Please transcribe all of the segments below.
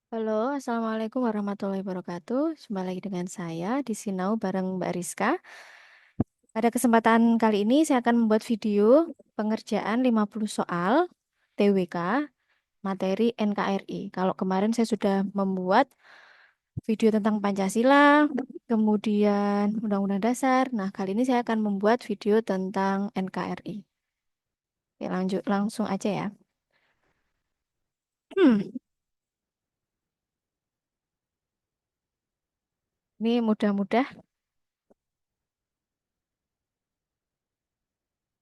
Halo, Assalamualaikum warahmatullahi wabarakatuh. Jumpa lagi dengan saya di Sinau bareng Mbak Rizka. Pada kesempatan kali ini saya akan membuat video pengerjaan 50 soal TWK materi NKRI. Kalau kemarin saya sudah membuat video tentang Pancasila, kemudian Undang-Undang Dasar. Nah, kali ini saya akan membuat video tentang NKRI. Oke, lanjut langsung aja ya. Ini mudah-mudah.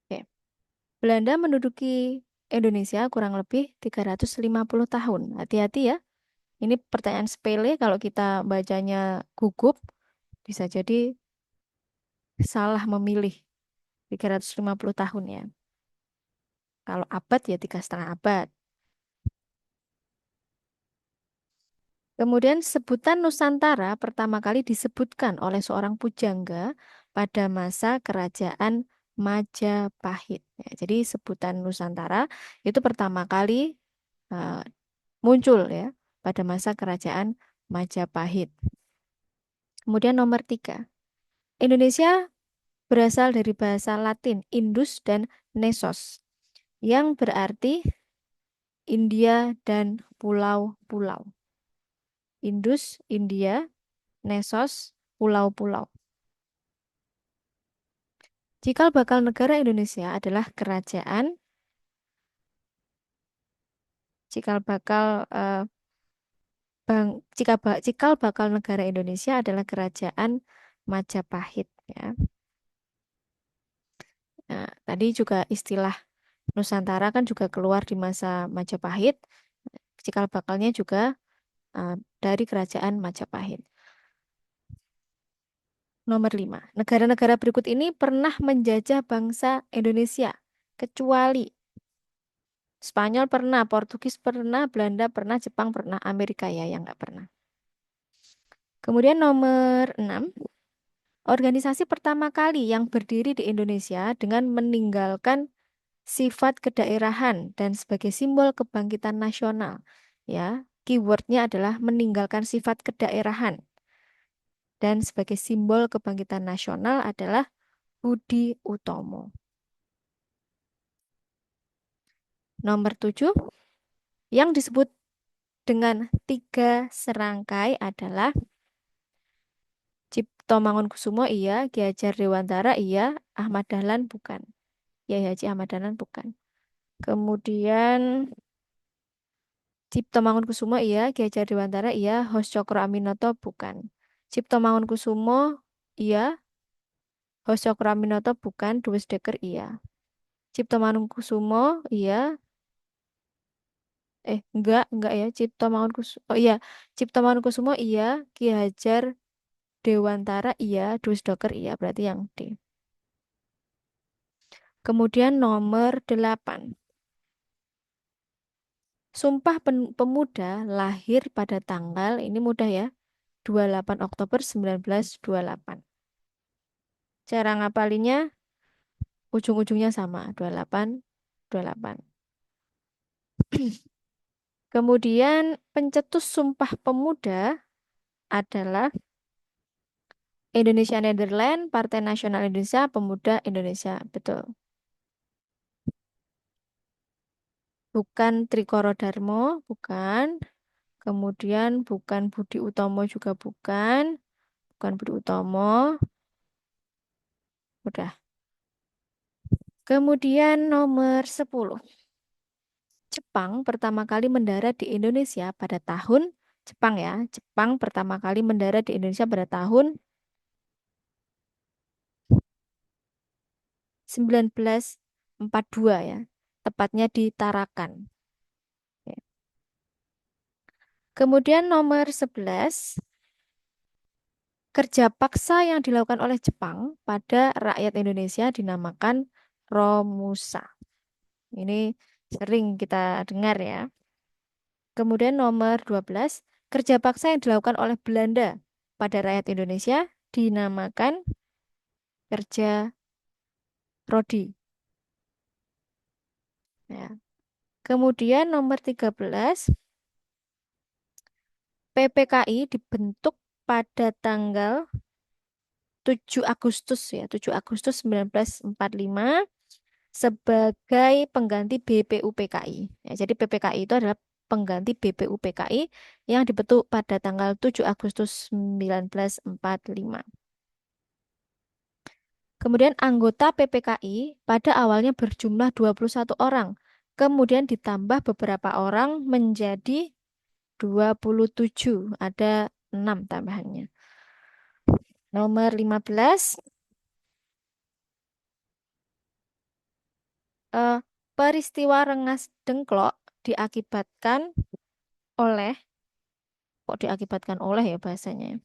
Oke. Belanda menduduki Indonesia kurang lebih 350 tahun. Hati-hati ya. Ini pertanyaan sepele kalau kita bacanya gugup bisa jadi salah memilih 350 tahun ya. Kalau abad ya 3,5 abad. Kemudian sebutan Nusantara pertama kali disebutkan oleh seorang pujangga pada masa kerajaan Majapahit. Ya, jadi sebutan Nusantara itu pertama kali eh, muncul ya pada masa kerajaan Majapahit. Kemudian nomor 3, Indonesia berasal dari bahasa Latin Indus dan Nesos yang berarti India dan pulau-pulau. Indus, India, Nesos, pulau-pulau. Cikal bakal negara Indonesia adalah kerajaan. Cikal bakal cikal bakal negara Indonesia adalah kerajaan Majapahit ya. Nah, tadi juga istilah Nusantara kan juga keluar di masa Majapahit. Cikal bakalnya juga eh, dari kerajaan Majapahit. Nomor 5. Negara-negara berikut ini pernah menjajah bangsa Indonesia, kecuali Spanyol pernah, Portugis pernah, Belanda pernah, Jepang pernah, Amerika ya yang nggak pernah. Kemudian nomor 6. Organisasi pertama kali yang berdiri di Indonesia dengan meninggalkan sifat kedaerahan dan sebagai simbol kebangkitan nasional. Ya, keywordnya adalah meninggalkan sifat kedaerahan dan sebagai simbol kebangkitan nasional adalah Budi Utomo. Nomor 7, yang disebut dengan tiga serangkai adalah Cipto Mangunkusumo iya, Ki Hajar Dewantara iya, Ahmad Dahlan bukan. Ya, Haji Ahmad Dahlan bukan. Kemudian Cipto Mangunkusumo iya, Ki Hajar Dewantara iya, Hos Cokro Aminoto bukan. Cipto Mangunkusumo iya, Hos Cokro Aminoto bukan, Dewes Dekker iya. Cipto Mangunkusumo iya, enggak ya, Cipto Mangunkusumo. Oh iya, Cipto Mangunkusumo iya, Ki Hajar Dewantara iya, Dewes Dekker iya, berarti yang D. Kemudian nomor 8. Sumpah Pemuda lahir pada tanggal, ini mudah ya, 28 Oktober 1928. Cara ngapalinnya ujung-ujungnya sama, 28, 28. Kemudian pencetus Sumpah Pemuda adalah Indonesia Netherlands, Partai Nasional Indonesia, Pemuda Indonesia. Betul. Bukan Trikoro Darmo, bukan. Kemudian bukan Budi Utomo juga bukan. Bukan Budi Utomo. Udah. Kemudian nomor 10. Jepang pertama kali mendarat di Indonesia pada tahun Jepang ya. Jepang pertama kali mendarat di Indonesia pada tahun 1942 ya. Tepatnya di Tarakan. Oke. Kemudian nomor 11, kerja paksa yang dilakukan oleh Jepang pada rakyat Indonesia dinamakan Romusa. Ini sering kita dengar ya. Kemudian nomor 12, kerja paksa yang dilakukan oleh Belanda pada rakyat Indonesia dinamakan kerja Rodi. Ya. Kemudian nomor 13, PPKI dibentuk pada tanggal 7 Agustus ya, 7 Agustus 1945 sebagai pengganti BPUPKI. Ya, jadi PPKI itu adalah pengganti BPUPKI yang dibentuk pada tanggal 7 Agustus 1945. Kemudian anggota PPKI pada awalnya berjumlah 21 orang, kemudian ditambah beberapa orang menjadi 27. Ada 6 tambahannya. Nomor 15, eh, peristiwa Rengas Dengklok diakibatkan oleh, kok diakibatkan oleh ya bahasanya, ya?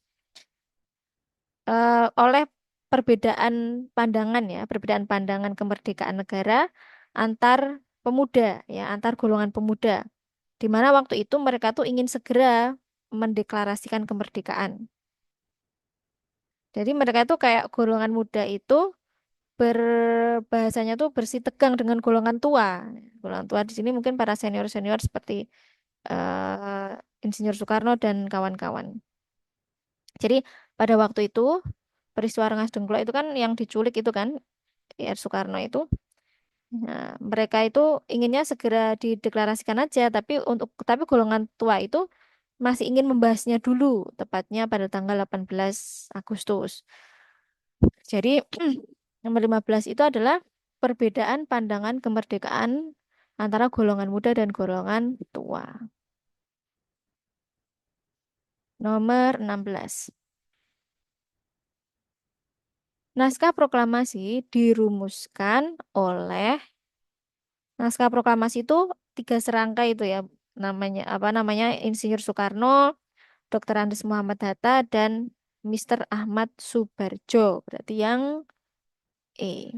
Oleh perbedaan pandangan ya, perbedaan pandangan kemerdekaan negara antar pemuda ya, antar golongan pemuda. Di mana waktu itu mereka tuh ingin segera mendeklarasikan kemerdekaan. Jadi mereka itu kayak golongan muda itu berbahasanya tuh bersih tegang dengan golongan tua. Golongan tua di sini mungkin para senior-senior seperti Insinyur Soekarno dan kawan-kawan. Jadi pada waktu itu peristiwa Rengas Dengklok itu kan yang diculik itu kan R. Soekarno itu. Nah, mereka itu inginnya segera dideklarasikan aja, tapi golongan tua itu masih ingin membahasnya dulu, tepatnya pada tanggal 18 Agustus. Jadi nomor 15 itu adalah perbedaan pandangan kemerdekaan antara golongan muda dan golongan tua. Nomor 16. Naskah proklamasi dirumuskan oleh naskah proklamasi itu tiga serangkai itu ya, namanya apa namanya, Insinyur Soekarno, Dr. Andes Muhammad Hatta, dan Mr. Ahmad Subarjo. Berarti yang E.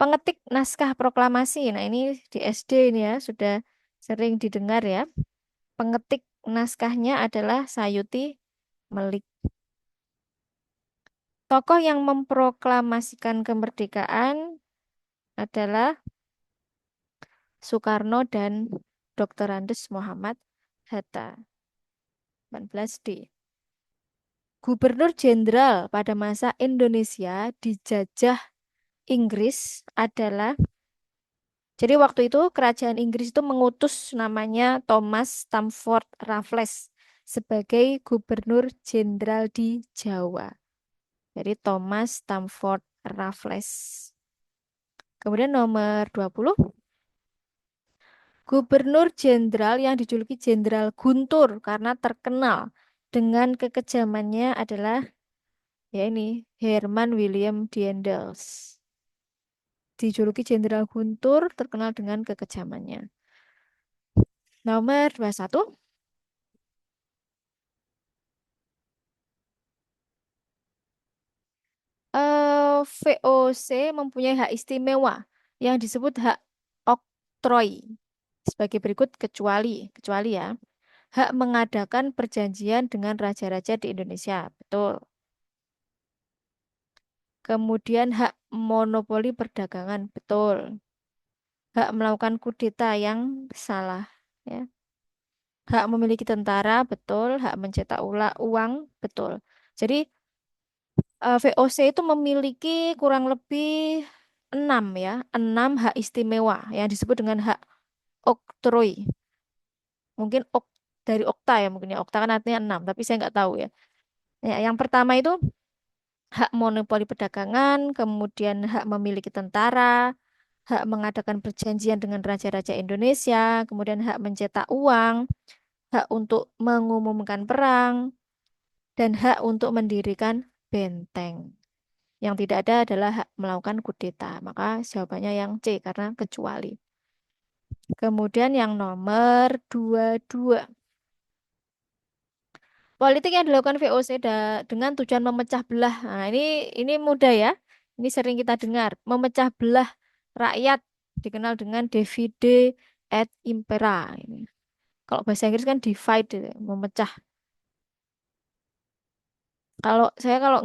Pengetik naskah proklamasi. Nah, ini di SD ini ya sudah sering didengar ya. Pengetik naskahnya adalah Sayuti Melik. Tokoh yang memproklamasikan kemerdekaan adalah Soekarno dan Dr. Andes Muhammad Hatta. 18D. Gubernur Jenderal pada masa Indonesia dijajah Inggris adalah, jadi waktu itu kerajaan Inggris itu mengutus namanya Thomas Stamford Raffles sebagai gubernur jenderal di Jawa. Jadi Thomas Stamford Raffles. Kemudian nomor 20, gubernur jenderal yang dijuluki Jenderal Guntur karena terkenal dengan kekejamannya adalah ya ini Herman William Diendels. Dijuluki Jenderal Guntur terkenal dengan kekejamannya. Nomor 21, VOC mempunyai hak istimewa yang disebut hak oktroi. Sebagai berikut kecuali ya, hak mengadakan perjanjian dengan raja-raja di Indonesia, betul. Kemudian hak monopoli perdagangan, betul. Hak melakukan kudeta yang salah, ya. Hak memiliki tentara, betul. Hak mencetak uang, betul. Jadi VOC itu memiliki kurang lebih 6 ya, 6 hak istimewa yang disebut dengan hak oktroi. Mungkin dari okta ya, mungkin ya okta kan artinya 6, tapi saya nggak tahu ya. Ya, yang pertama itu hak monopoli perdagangan, kemudian hak memiliki tentara, hak mengadakan perjanjian dengan raja-raja Indonesia, kemudian hak mencetak uang, hak untuk mengumumkan perang, dan hak untuk mendirikan benteng. Yang tidak ada adalah hak melakukan kudeta. Maka jawabannya yang C karena kecuali. Kemudian yang nomor 22. Politik yang dilakukan VOC dengan tujuan memecah belah. Nah, ini mudah ya. Ini sering kita dengar. Memecah belah rakyat dikenal dengan divide et impera. Ini. Kalau bahasa Inggris kan divide, memecah. Kalau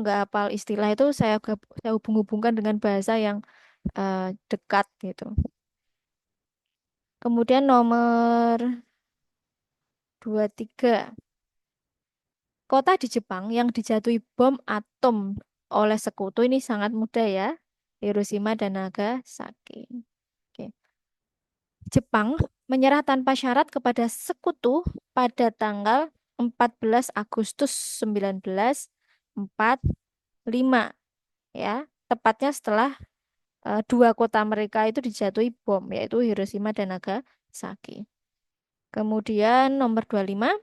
nggak hafal istilah itu saya hubung-hubungkan dengan bahasa yang dekat gitu. Kemudian nomor dua, tiga. Kota di Jepang yang dijatuhi bom atom oleh sekutu ini sangat mudah ya. Hiroshima dan Nagasaki. Oke. Jepang menyerah tanpa syarat kepada sekutu pada tanggal 14 Agustus 1945 ya. Tepatnya setelah dua kota mereka itu dijatuhi bom yaitu Hiroshima dan Nagasaki. Kemudian nomor 25,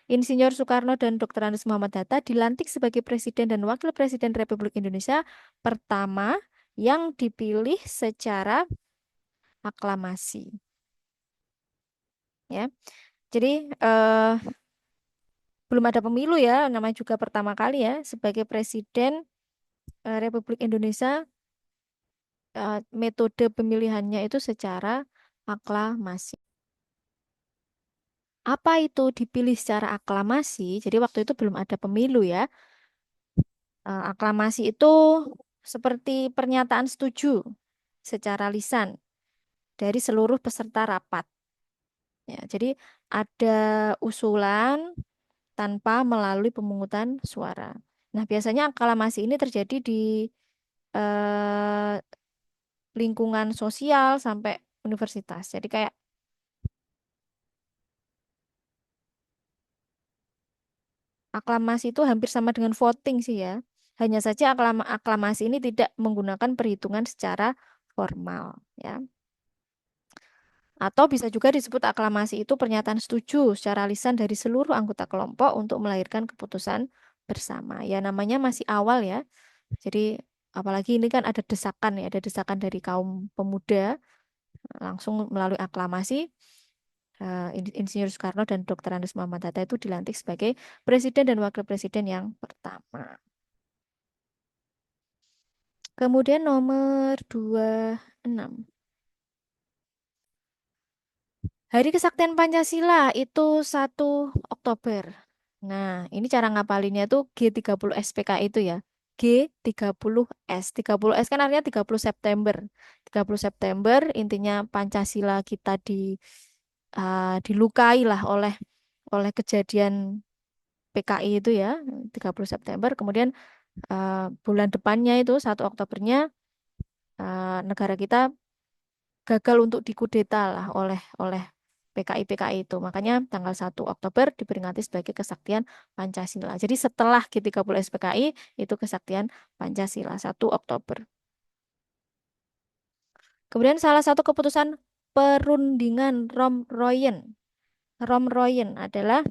Insinyur Soekarno dan Dr. Andes Muhammad Hatta dilantik sebagai Presiden dan Wakil Presiden Republik Indonesia pertama yang dipilih secara aklamasi. Ya, jadi belum ada pemilu ya, namanya juga pertama kali ya sebagai Presiden Republik Indonesia. Metode pemilihannya itu secara aklamasi. Apa itu dipilih secara aklamasi? Jadi waktu itu belum ada pemilu ya. Aklamasi itu seperti pernyataan setuju secara lisan dari seluruh peserta rapat. Ya, jadi ada usulan tanpa melalui pemungutan suara. Nah, biasanya aklamasi ini terjadi di eh, lingkungan sosial sampai universitas. Jadi kayak aklamasi itu hampir sama dengan voting sih ya. Hanya saja aklamasi ini tidak menggunakan perhitungan secara formal ya. Atau bisa juga disebut aklamasi itu pernyataan setuju secara lisan dari seluruh anggota kelompok untuk melahirkan keputusan bersama. Ya namanya masih awal ya. Jadi apalagi ini kan ada desakan ya, ada desakan dari kaum pemuda langsung melalui aklamasi Insinyur Soekarno dan Dr. Andes Muhammad Hatta itu dilantik sebagai presiden dan wakil presiden yang pertama. Kemudian nomor 26. Hari Kesaktian Pancasila itu 1 Oktober. Nah, ini cara ngapalinnya tuh G30 SPKI itu ya. G30 S. 30 S kan artinya 30 September. 30 September intinya Pancasila kita dilukai lah oleh kejadian PKI itu ya, 30 September. Kemudian bulan depannya itu 1 Oktobernya negara kita gagal untuk dikudeta lah oleh PKI itu. Makanya tanggal 1 Oktober diperingati sebagai kesaktian Pancasila. Jadi setelah G30 SPKI itu kesaktian Pancasila 1 Oktober. Kemudian salah satu keputusan perundingan Romroyen adalah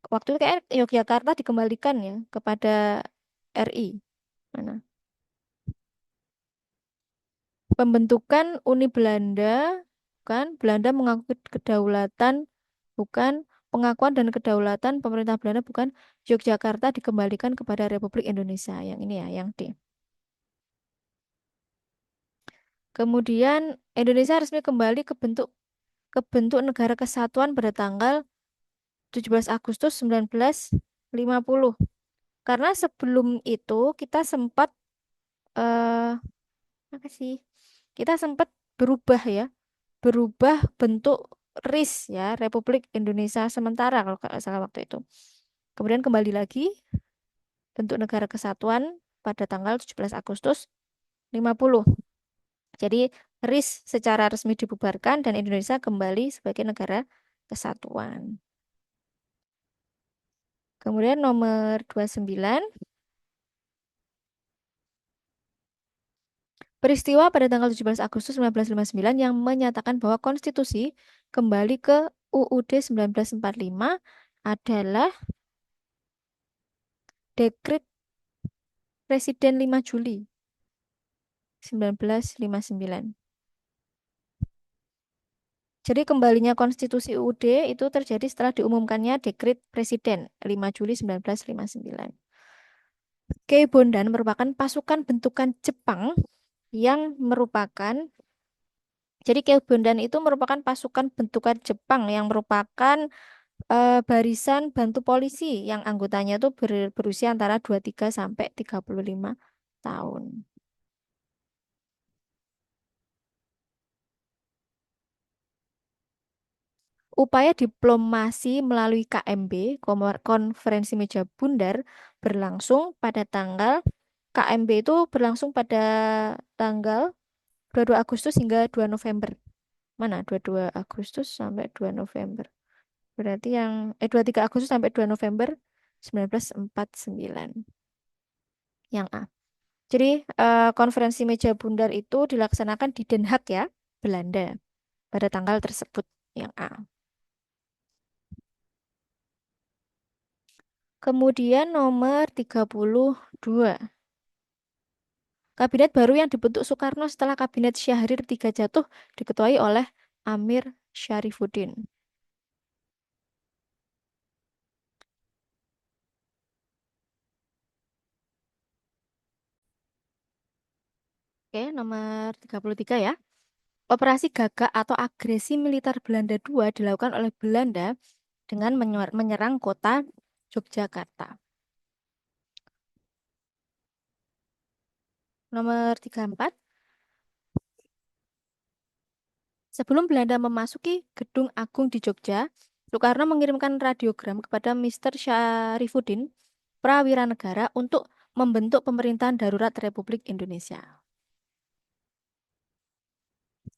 waktu itu kayak Yogyakarta dikembalikan ya kepada RI. Mana? Pembentukan Uni Belanda, kan? Belanda mengakui kedaulatan, bukan pengakuan dan kedaulatan pemerintah Belanda, bukan Yogyakarta dikembalikan kepada Republik Indonesia. Yang ini ya, yang D. Kemudian Indonesia resmi kembali ke bentuk negara kesatuan pada tanggal 17 Agustus 1950. Karena sebelum itu kita sempat apa sih? Kita sempat berubah ya, berubah bentuk RIS ya, Republik Indonesia Sementara kalau nggak salah waktu itu. Kemudian kembali lagi bentuk negara kesatuan pada tanggal 17 Agustus 50. Jadi RIS secara resmi dibubarkan dan Indonesia kembali sebagai negara kesatuan. Kemudian nomor 29, peristiwa pada tanggal 17 Agustus 1959 yang menyatakan bahwa konstitusi kembali ke UUD 1945 adalah Dekret Presiden 5 Juli 1959. Jadi kembalinya konstitusi UUD itu terjadi setelah diumumkannya Dekret Presiden 5 Juli 1959. Kei Bondan merupakan pasukan bentukan Jepang yang merupakan jadi Kei Bondan itu merupakan pasukan bentukan Jepang yang merupakan barisan bantu polisi yang anggotanya itu berusia antara 23 sampai 35 tahun. Upaya diplomasi melalui KMB, Konferensi Meja Bundar, berlangsung pada tanggal KMB itu berlangsung pada tanggal 22 Agustus hingga 2 November. Mana? 22 Agustus sampai 2 November. Berarti yang 23 Agustus sampai 2 November 1949. Yang A. Jadi konferensi meja bundar itu dilaksanakan di Den Haag ya, Belanda pada tanggal tersebut yang A. Kemudian nomor 32. Kabinet baru yang dibentuk Soekarno setelah kabinet Syahrir III jatuh diketuai oleh Amir Syarifuddin. Oke, nomor 33 ya. Operasi Gagak atau agresi militer Belanda II dilakukan oleh Belanda dengan menyerang kota Yogyakarta. Nomor 34. Sebelum Belanda memasuki Gedung Agung di Jogja, Soekarno mengirimkan radiogram kepada Mr. Syarifuddin, prawira negara, untuk membentuk pemerintahan darurat Republik Indonesia.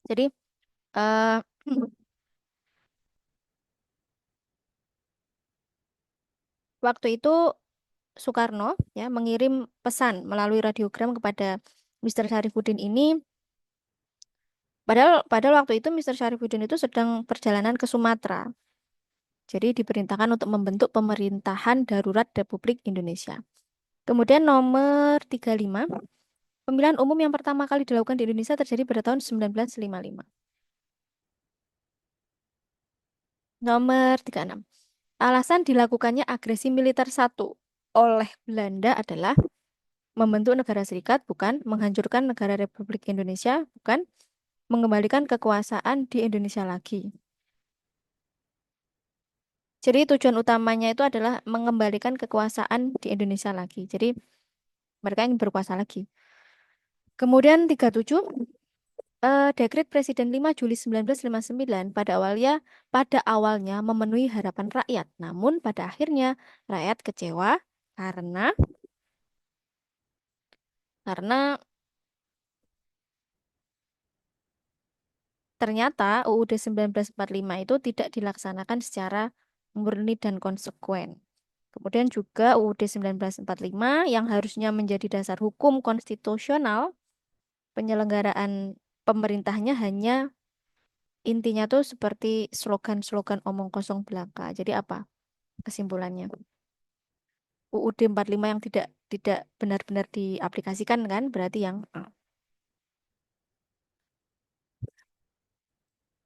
Jadi, eh, waktu itu Soekarno ya mengirim pesan melalui radiogram kepada Mr. Syarifuddin ini. Padahal waktu itu Mr. Syarifuddin itu sedang perjalanan ke Sumatera. Jadi diperintahkan untuk membentuk pemerintahan darurat Republik Indonesia. Kemudian nomor 35, pemilihan umum yang pertama kali dilakukan di Indonesia terjadi pada tahun 1955. Nomor 36, alasan dilakukannya agresi militer satu oleh Belanda adalah membentuk negara serikat, bukan menghancurkan negara Republik Indonesia, bukan mengembalikan kekuasaan di Indonesia lagi. Jadi tujuan utamanya itu adalah mengembalikan kekuasaan di Indonesia lagi. Jadi mereka ingin berkuasa lagi. Kemudian 37, Dekret Presiden 5 Juli 1959 pada awalnya memenuhi harapan rakyat. Namun pada akhirnya rakyat kecewa karena karena ternyata UUD 1945 itu tidak dilaksanakan secara murni dan konsekuen. Kemudian juga UUD 1945 yang harusnya menjadi dasar hukum konstitusional, penyelenggaraan pemerintahnya hanya intinya tuh seperti slogan-slogan omong kosong belaka. Jadi apa kesimpulannya? UUD 45 yang tidak tidak benar-benar diaplikasikan kan berarti yang A.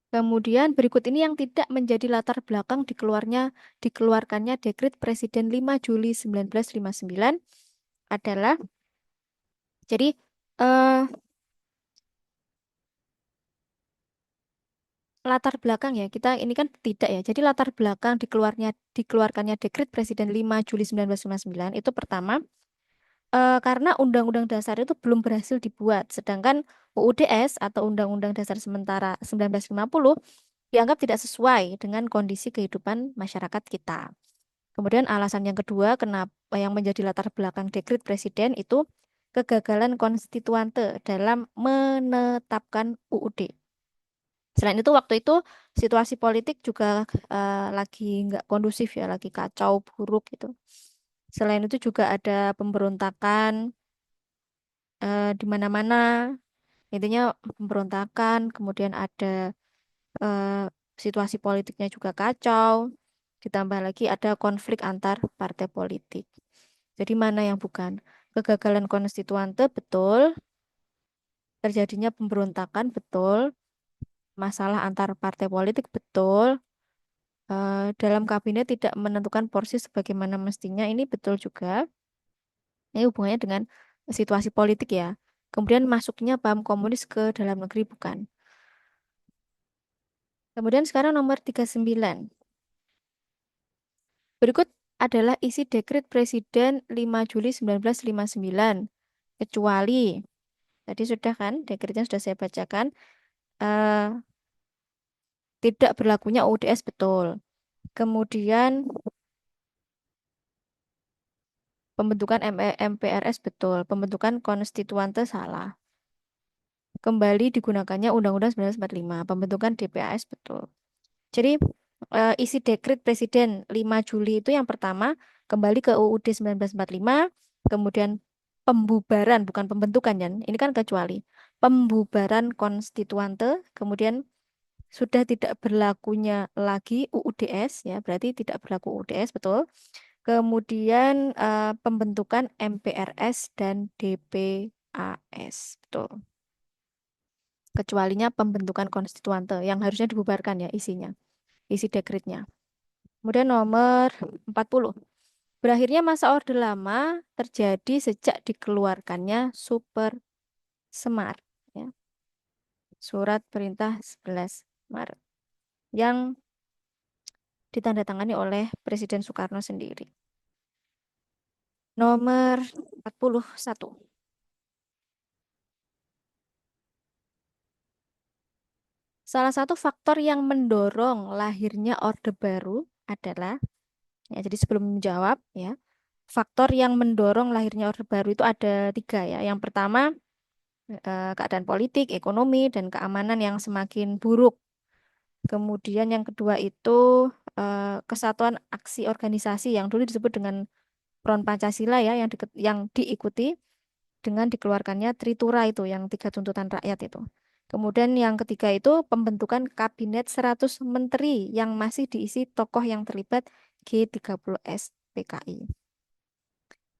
Kemudian berikut ini yang tidak menjadi latar belakang dikeluarkannya Dekret Presiden 5 Juli 1959 adalah jadi eh, latar belakang ya kita ini kan tidak ya. Jadi latar belakang dikeluarkannya Dekret Presiden 5 Juli 1959 itu pertama karena Undang-Undang Dasar itu belum berhasil dibuat, sedangkan UUDS atau Undang-Undang Dasar Sementara 1950 dianggap tidak sesuai dengan kondisi kehidupan masyarakat kita. Kemudian alasan yang kedua, kenapa yang menjadi latar belakang dekret presiden itu kegagalan konstituante dalam menetapkan UUD. Selain itu, waktu itu situasi politik juga lagi nggak kondusif ya, lagi kacau buruk gitu. Selain itu juga ada pemberontakan di mana-mana. Intinya pemberontakan, kemudian ada eh, situasi politiknya juga kacau. Ditambah lagi ada konflik antar partai politik. Jadi mana yang bukan? Kegagalan konstituante betul, terjadinya pemberontakan betul, masalah antar partai politik betul, dalam kabinet tidak menentukan porsi sebagaimana mestinya ini betul juga. Ini hubungannya dengan situasi politik ya. Kemudian masuknya paham komunis ke dalam negeri bukan. Kemudian sekarang nomor 39. Berikut adalah isi Dekret Presiden 5 Juli 1959. Kecuali, tadi sudah kan, dekretnya sudah saya bacakan. Eh, Tidak berlakunya UUDS betul. Kemudian pembentukan MPRS betul. Pembentukan konstituante salah. Kembali digunakannya Undang-Undang 1945. Pembentukan DPAS betul. Jadi isi dekret Presiden 5 Juli itu yang pertama kembali ke UUD 1945, kemudian pembubaran bukan pembentukan ya. Ini kan kecuali pembubaran konstituante, kemudian sudah tidak berlakunya lagi UUDS ya, berarti tidak berlaku UUDS betul. Kemudian pembentukan MPRS dan DPAS betul. Kecualinya pembentukan konstituante yang harusnya dibubarkan ya isinya, isi dekretnya. Kemudian nomor 40. Berakhirnya masa Orde Lama terjadi sejak dikeluarkannya Super Semar, ya, Surat Perintah 11 Maret yang ditandatangani oleh Presiden Soekarno sendiri. Nomor 41. Salah satu faktor yang mendorong lahirnya Orde Baru adalah, ya, jadi sebelum menjawab, ya, faktor yang mendorong lahirnya Orde Baru itu ada tiga ya. Yang pertama, keadaan politik, ekonomi, dan keamanan yang semakin buruk. Kemudian yang kedua itu kesatuan aksi organisasi yang dulu disebut dengan Front Pancasila ya, yang diikuti dengan dikeluarkannya Tritura itu, yang tiga tuntutan rakyat itu. Kemudian yang ketiga itu pembentukan Kabinet 100 Menteri yang masih diisi tokoh yang terlibat G30S PKI.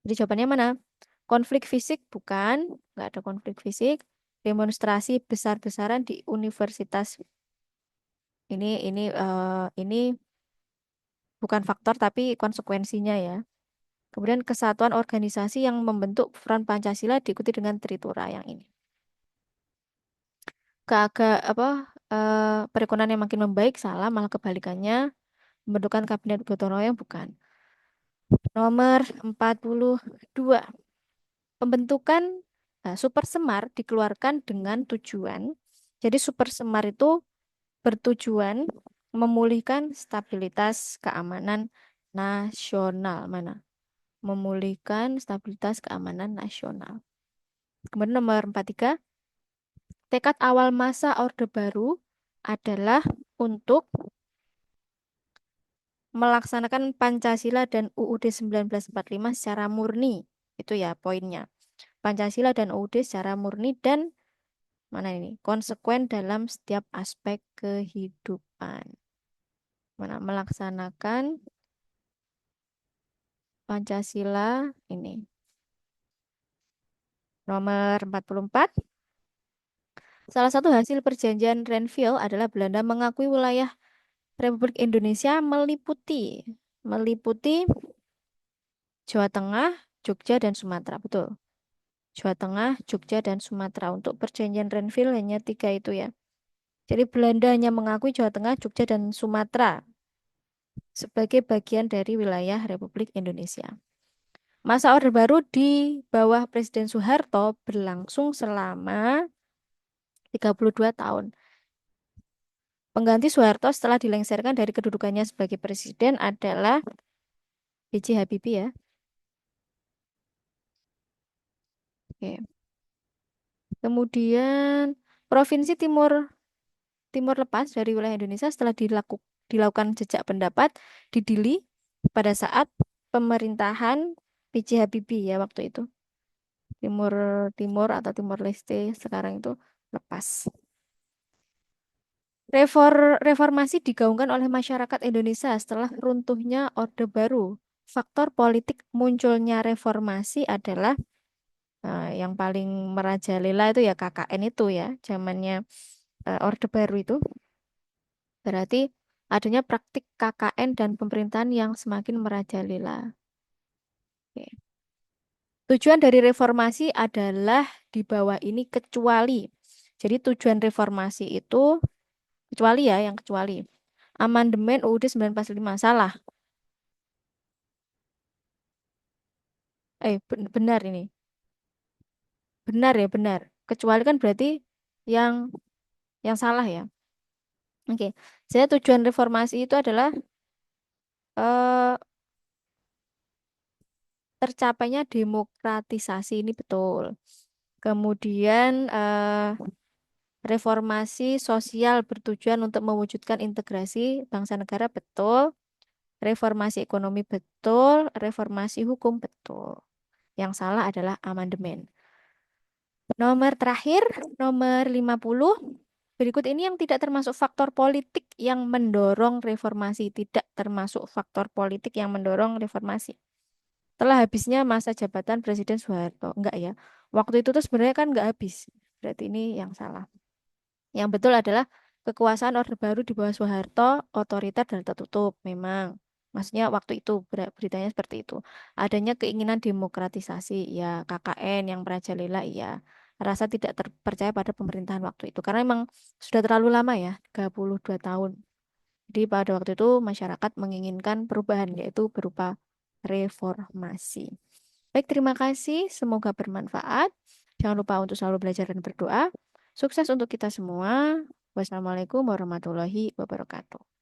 Jadi jawabannya mana? Konflik fisik bukan, nggak ada konflik fisik. Demonstrasi besar-besaran di universitas ini bukan faktor tapi konsekuensinya ya. Kemudian kesatuan organisasi yang membentuk Front Pancasila diikuti dengan Tritura yang ini. Keagak apa perekonomian yang makin membaik salah, malah kebalikannya pembentukan kabinet gotong royong bukan. Nomor 42. Pembentukan Super Semar dikeluarkan dengan tujuan. Jadi Super Semar itu bertujuan memulihkan stabilitas keamanan nasional. Mana? Memulihkan stabilitas keamanan nasional. Kemudian nomor 43, tekad awal masa Orde Baru adalah untuk melaksanakan Pancasila dan UUD 1945 secara murni. Itu ya poinnya. Pancasila dan UUD secara murni dan mana ini? Konsekuen dalam setiap aspek kehidupan. Mana melaksanakan Pancasila ini. Nomor 44. Salah satu hasil perjanjian Renville adalah Belanda mengakui wilayah Republik Indonesia meliputi Jawa Tengah, Jogja, dan Sumatera. Betul. Jawa Tengah, Jogja, dan Sumatera. Untuk perjanjian Renville hanya tiga itu ya. Jadi Belanda hanya mengakui Jawa Tengah, Jogja, dan Sumatera sebagai bagian dari wilayah Republik Indonesia. Masa Orde Baru di bawah Presiden Soeharto berlangsung selama 32 tahun. Pengganti Soeharto setelah dilengsarkan dari kedudukannya sebagai presiden adalah B.J. Habibie ya. Oke. Kemudian Provinsi Timur Timur Lepas dari wilayah Indonesia setelah dilakukan jejak pendapat di Dili pada saat pemerintahan B.J. Habibie ya waktu itu. Timur Timur atau Timur Leste sekarang itu lepas. Reformasi digaungkan oleh masyarakat Indonesia setelah runtuhnya Orde Baru. Faktor politik munculnya reformasi adalah yang paling merajalela itu ya KKN itu ya, zamannya Orde Baru itu. Berarti adanya praktik KKN dan pemerintahan yang semakin merajalela. Oke. Tujuan dari reformasi adalah di bawah ini kecuali. Jadi tujuan reformasi itu kecuali ya, yang kecuali. Amandemen UUD 1945 salah. Benar ini. Benar ya, benar. Kecuali kan berarti yang yang salah ya. Oke. Saya tujuan reformasi itu adalah eh, tercapainya demokratisasi ini betul. Kemudian reformasi sosial bertujuan untuk mewujudkan integrasi bangsa negara betul. Reformasi ekonomi betul. Reformasi hukum betul. Yang salah adalah amandemen. Nomor terakhir, nomor 50. Berikut ini yang tidak termasuk faktor politik yang mendorong reformasi. Tidak termasuk faktor politik yang mendorong reformasi. Setelah habisnya masa jabatan Presiden Soeharto. Enggak ya. Waktu itu tuh sebenarnya kan enggak habis. Berarti ini yang salah. Yang betul adalah kekuasaan Orde Baru di bawah Soeharto otoriter dan tertutup. Memang. Maksudnya waktu itu beritanya seperti itu. Adanya keinginan demokratisasi. Ya KKN yang merajalela. Ya. Rasa tidak terpercaya pada pemerintahan waktu itu. Karena memang sudah terlalu lama ya. 32 tahun. Jadi pada waktu itu masyarakat menginginkan perubahan yaitu berupa reformasi. Baik, terima kasih. Semoga bermanfaat. Jangan lupa untuk selalu belajar dan berdoa. Sukses untuk kita semua. Wassalamualaikum warahmatullahi wabarakatuh.